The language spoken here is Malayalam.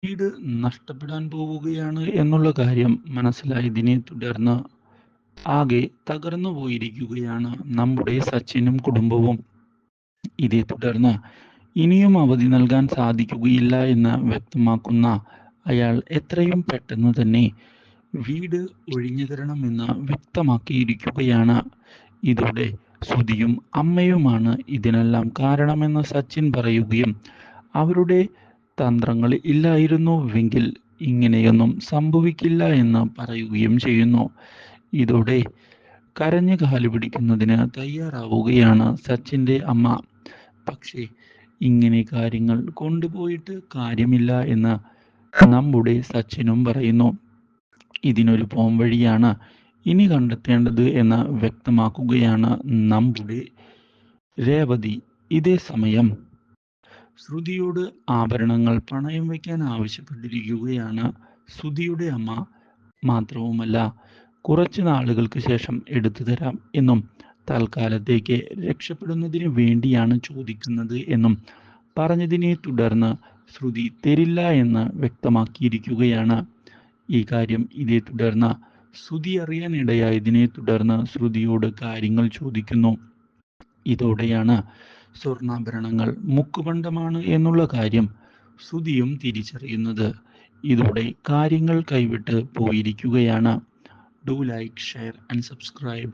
വീട് നഷ്ടപ്പെടാൻ പോവുകയാണ് എന്നുള്ള കാര്യം മനസ്സിലായതിനെ തുടർന്ന് ആകെ തകർന്നു പോയിരിക്കുകയാണ് നമ്മുടെ സച്ചിനും കുടുംബവും. ഇതേ തുടർന്ന് ഇനിയും അവധി നൽകാൻ സാധിക്കുകയില്ല എന്ന് വ്യക്തമാക്കുന്ന അയാൾ എത്രയും പെട്ടെന്ന് തന്നെ വീട് ഒഴിഞ്ഞു തരണമെന്ന് വ്യക്തമാക്കിയിരിക്കുകയാണ്. ഇതോടെ ശ്രുതിയും അമ്മയുമാണ് ഇതിനെല്ലാം കാരണമെന്ന് സച്ചിൻ പറയുകയും അവരുടെ തന്ത്രങ്ങൾ ഇല്ലായിരുന്നുവെങ്കിൽ ഇങ്ങനെയൊന്നും സംഭവിക്കില്ല എന്ന് പറയുകയും ചെയ്യുന്നു. ഇതോടെ കരഞ്ഞു കാല് പിടിക്കുന്നതിന് തയ്യാറാവുകയാണ് സച്ചിൻ്റെ അമ്മ. പക്ഷേ ഇങ്ങനെ കാര്യങ്ങൾ കൊണ്ടുപോയിട്ട് കാര്യമില്ല എന്ന് നമ്മുടെ സച്ചിനും പറയുന്നു. ഇതിനൊരു പോംവഴിയാണ് ഇനി കണ്ടെത്തേണ്ടത് എന്ന് വ്യക്തമാക്കുകയാണ് നമ്മുടെ രേവതി. ഇതേ സമയം ശ്രുതിയോട് ആഭരണങ്ങൾ പണയം വയ്ക്കാൻ ആവശ്യപ്പെട്ടിരിക്കുകയാണ് ശ്രുതിയുടെ അമ്മ. മാത്രവുമല്ല, കുറച്ച് നാളുകൾക്ക് ശേഷം എടുത്തു തരാം എന്നും തൽക്കാലത്തേക്ക് രക്ഷപ്പെടുന്നതിന് വേണ്ടിയാണ് ചോദിക്കുന്നത് എന്നും പറഞ്ഞതിനെ തുടർന്ന് ശ്രുതി തരില്ല എന്ന് വ്യക്തമാക്കിയിരിക്കുകയാണ്. ഈ കാര്യം ഇതേ തുടർന്ന് ശ്രുതി അറിയാനിടയായതിനെ തുടർന്ന് ശ്രുതിയോട് കാര്യങ്ങൾ ചോദിക്കുന്നു. ഇതോടെയാണ് സ്വർണ്ണാഭരണങ്ങൾ മുക്കുപണ്ടമാണ് എന്നുള്ള കാര്യം ശ്രുതിയും തിരിച്ചറിയുന്നത്. ഇതോടെ കാര്യങ്ങൾ കൈവിട്ട് പോയിരിക്കുകയാണ്. Do like, share and subscribe.